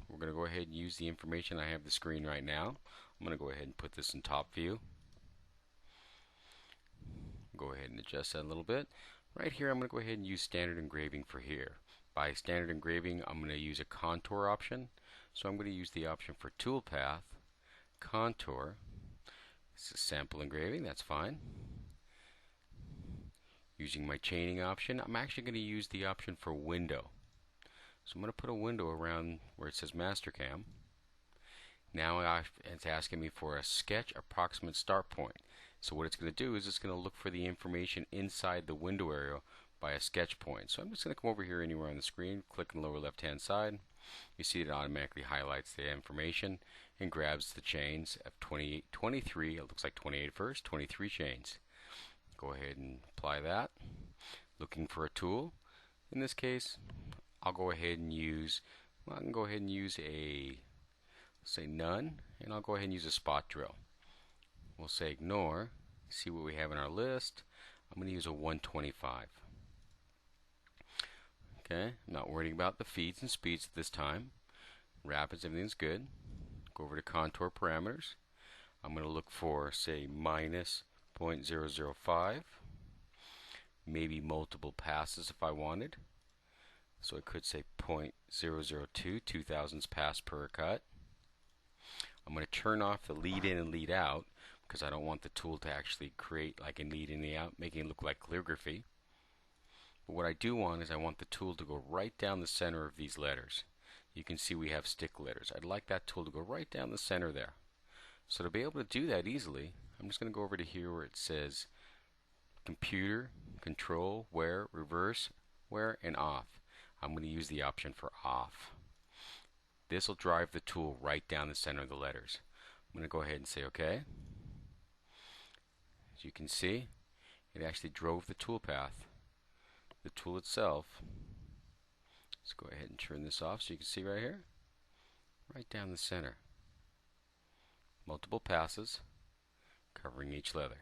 we're going to go ahead and use the information. I have the screen right now. I'm going to go ahead and put this in top view. Go ahead and adjust that a little bit. Right here, I'm going to go ahead and use standard engraving for here. By standard engraving, I'm going to use a contour option. So I'm going to use the option for toolpath, contour. This is sample engraving, that's fine. Using my chaining option, I'm actually going to use the option for window. So I'm going to put a window around where it says Mastercam. Now it's asking me for a sketch approximate start point. So what it's going to do is it's going to look for the information inside the window area by a sketch point. So I'm just going to come over here anywhere on the screen, click on the lower left hand side. You see it automatically highlights the information and grabs the chains of 28, 23. It looks like 28 first, 23 chains. Go ahead and apply that. Looking for a tool. In this case, I'll go ahead and use, I can go ahead and use a, say none, and I'll go ahead and use a spot drill. We'll say ignore, see what we have in our list. I'm going to use a 125. Okay, I'm not worrying about the feeds and speeds at this time. Rapids, everything's good. Go over to contour parameters. I'm going to look for, say, minus 0.005. Maybe multiple passes if I wanted. So I could say 0.002, 2,000ths pass per cut. I'm going to turn off the lead in and lead out because I don't want the tool to actually create like a lead in and out, making it look like calligraphy. But what I do want is I want the tool to go right down the center of these letters. You can see we have stick letters. I'd like that tool to go right down the center there. So to be able to do that easily, I'm just going to go over to here where it says computer, control, where, reverse, where, and off. I'm going to use the option for off. This will drive the tool right down the center of the letters. I'm going to go ahead and say OK. As you can see, it actually drove the tool path. The tool itself, let's go ahead and turn this off so you can see right here, right down the center. Multiple passes covering each letter.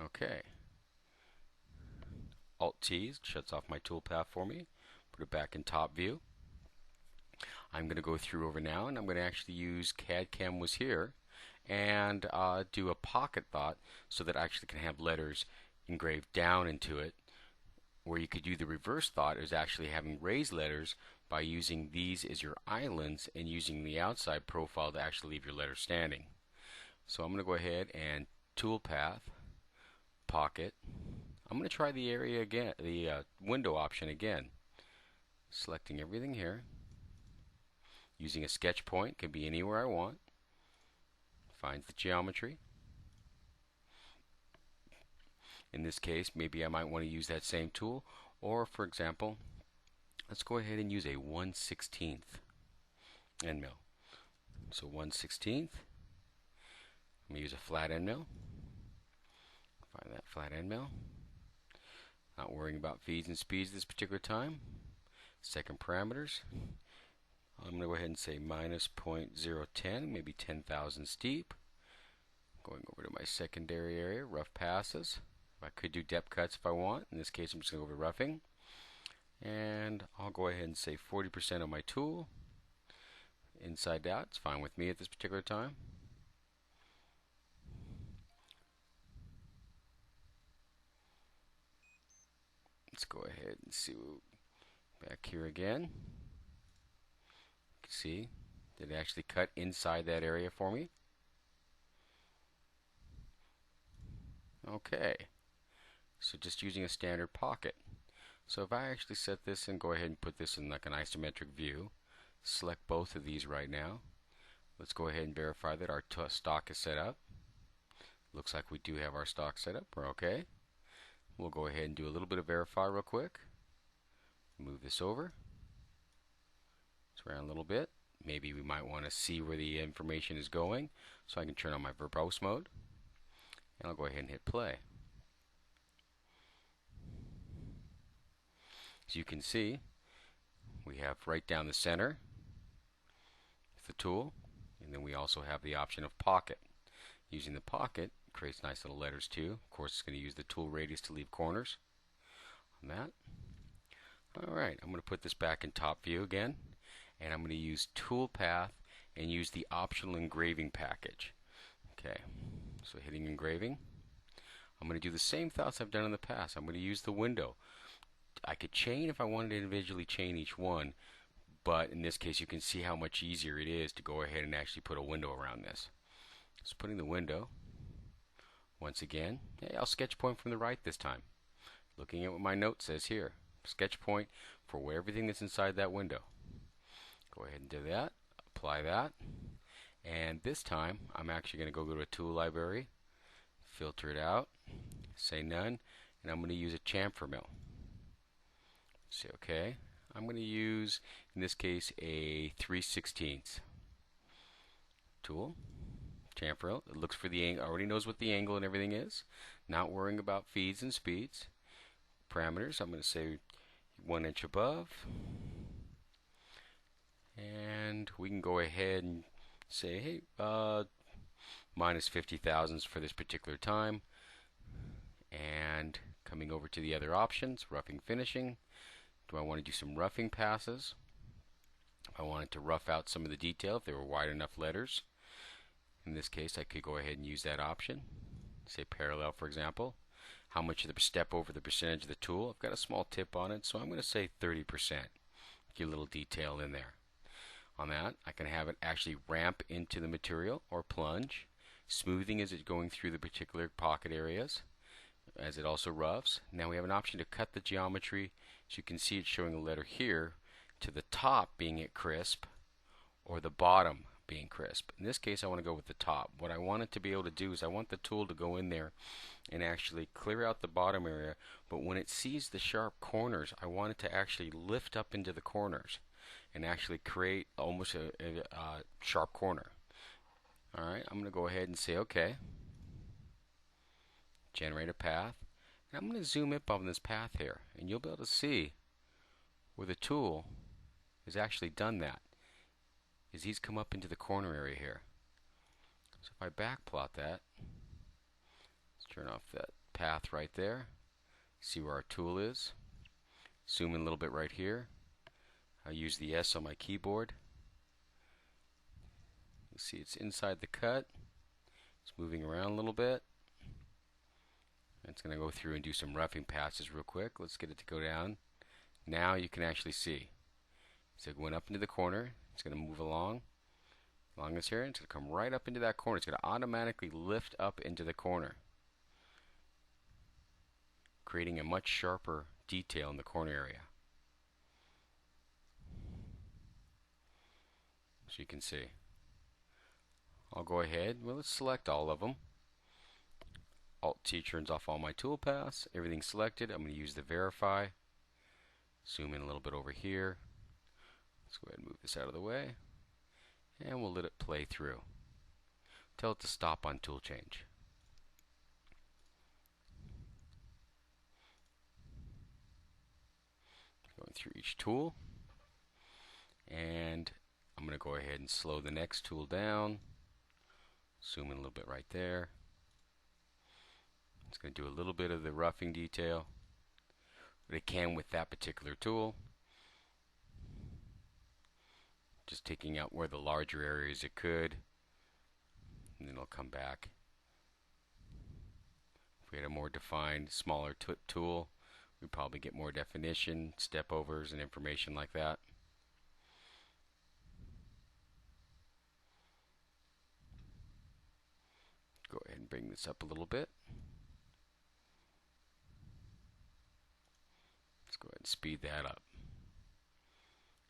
Okay. Alt-T shuts off my toolpath for me. Put it back in top view. I'm going to go through over now and I'm going to actually use CAD CAM was here and do a pocket thought so that I actually can have letters engraved down into it. Where you could do the reverse thought is actually having raised letters by using these as your islands and using the outside profile to actually leave your letter standing. So I'm going to go ahead and toolpath, pocket. I'm going to try the area again, the window option again. Selecting everything here. Using a sketch point, can be anywhere I want. Finds the geometry. In this case, maybe I might want to use that same tool, or for example, let's go ahead and use a 1/16 end mill. So 1/16. I'm going to use a flat end mill. Find that flat end mill. Not worrying about feeds and speeds this particular time. Second parameters. I'm going to go ahead and say minus 0.010, maybe 10,000 steep. Going over to my secondary area, rough passes. I could do depth cuts if I want. In this case, I'm just going to go over roughing. And I'll go ahead and say 40% of my tool. Inside out, it's fine with me at this particular time. Let's go ahead and see back here again. You can see, did it actually cut inside that area for me? Okay. So just using a standard pocket. So if I actually set this and go ahead and put this in like an isometric view, select both of these right now. Let's go ahead and verify that our stock is set up. Looks like we do have our stock set up. We're okay. We'll go ahead and do a little bit of verify real quick. Move this over. It's around a little bit. Maybe we might want to see where the information is going. So I can turn on my verbose mode. And I'll go ahead and hit play. As you can see, we have right down the center with the tool, and then we also have the option of pocket. Using the pocket creates nice little letters too. Of course, it's going to use the tool radius to leave corners on that. Alright, I'm going to put this back in top view again, and I'm going to use toolpath and use the optional engraving package. Okay, so hitting engraving. I'm going to do the same thoughts I've done in the past. I'm going to use the window. I could chain if I wanted to individually chain each one, but in this case you can see how much easier it is to go ahead and actually put a window around this. So putting the window, once again, hey, I'll sketch point from the right this time. Looking at what my note says here. Sketch point for everything that's inside that window. Go ahead and do that. Apply that. And this time I'm actually going to go to a tool library, filter it out, say none, and I'm going to use a chamfer mill. Say OK. I'm going to use, in this case, a 3/16 tool. Chamfer mill. It looks for the angle. Already knows what the angle and everything is. Not worrying about feeds and speeds. Parameters. I'm going to say 1 inch above. And we can go ahead and say, hey, minus 50 thousandths for this particular time. And coming over to the other options, roughing, finishing. Do I want to do some roughing passes? If I wanted to rough out some of the detail, if they were wide enough letters. In this case, I could go ahead and use that option. Say parallel, for example. How much of the step over the percentage of the tool? I've got a small tip on it, so I'm going to say 30%. Get a little detail in there. On that, I can have it actually ramp into the material or plunge. Smoothing as it's going through the particular pocket areas, as it also roughs. Now we have an option to cut the geometry. As you can see, it's showing a letter here to the top being at crisp or the bottom being crisp. In this case, I want to go with the top. What I want it to be able to do is I want the tool to go in there and actually clear out the bottom area, but when it sees the sharp corners, I want it to actually lift up into the corners and actually create almost a sharp corner. Alright, I'm going to go ahead and say OK. Generate a path. And I'm going to zoom up on this path here, and you'll be able to see where the tool has actually done that. Is he's come up into the corner area here. So if I backplot that, let's turn off that path right there. See where our tool is. Zoom in a little bit right here. I use the S on my keyboard. You see it's inside the cut. It's moving around a little bit. It's going to go through and do some roughing passes real quick. Let's get it to go down. Now you can actually see. So it went up into the corner. It's going to move along this here. It's going to come right up into that corner. It's going to automatically lift up into the corner, creating a much sharper detail in the corner area. So you can see. I'll go ahead. Well, let's select all of them. Alt-T turns off all my tool paths. Everything's selected. I'm going to use the verify. Zoom in a little bit over here. Let's go ahead and move this out of the way. And we'll let it play through. Tell it to stop on tool change. Going through each tool. And I'm going to go ahead and slow the next tool down. Zoom in a little bit right there. It's going to do a little bit of the roughing detail, but it can with that particular tool. Just taking out where the larger areas it could, and then it'll come back. If we had a more defined, smaller tool, we'd probably get more definition, step overs, and information like that. Go ahead and bring this up a little bit. Let's go ahead and speed that up.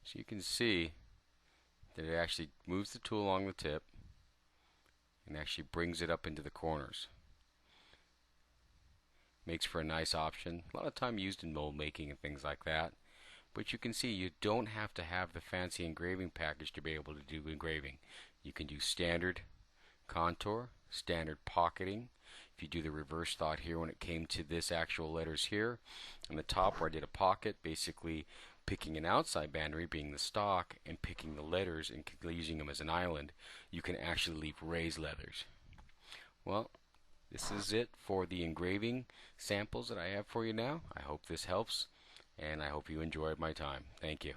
So you can see that it actually moves the tool along the tip and actually brings it up into the corners. Makes for a nice option. A lot of time used in mold making and things like that. But you can see you don't have to have the fancy engraving package to be able to do engraving. You can do standard contour, standard pocketing. If you do the reverse thought here when it came to this actual letters here, on the top where I did a pocket, basically picking an outside boundary being the stock and picking the letters and using them as an island, you can actually leave raised letters. Well, this is it for the engraving samples that I have for you now. I hope this helps, and I hope you enjoyed my time. Thank you.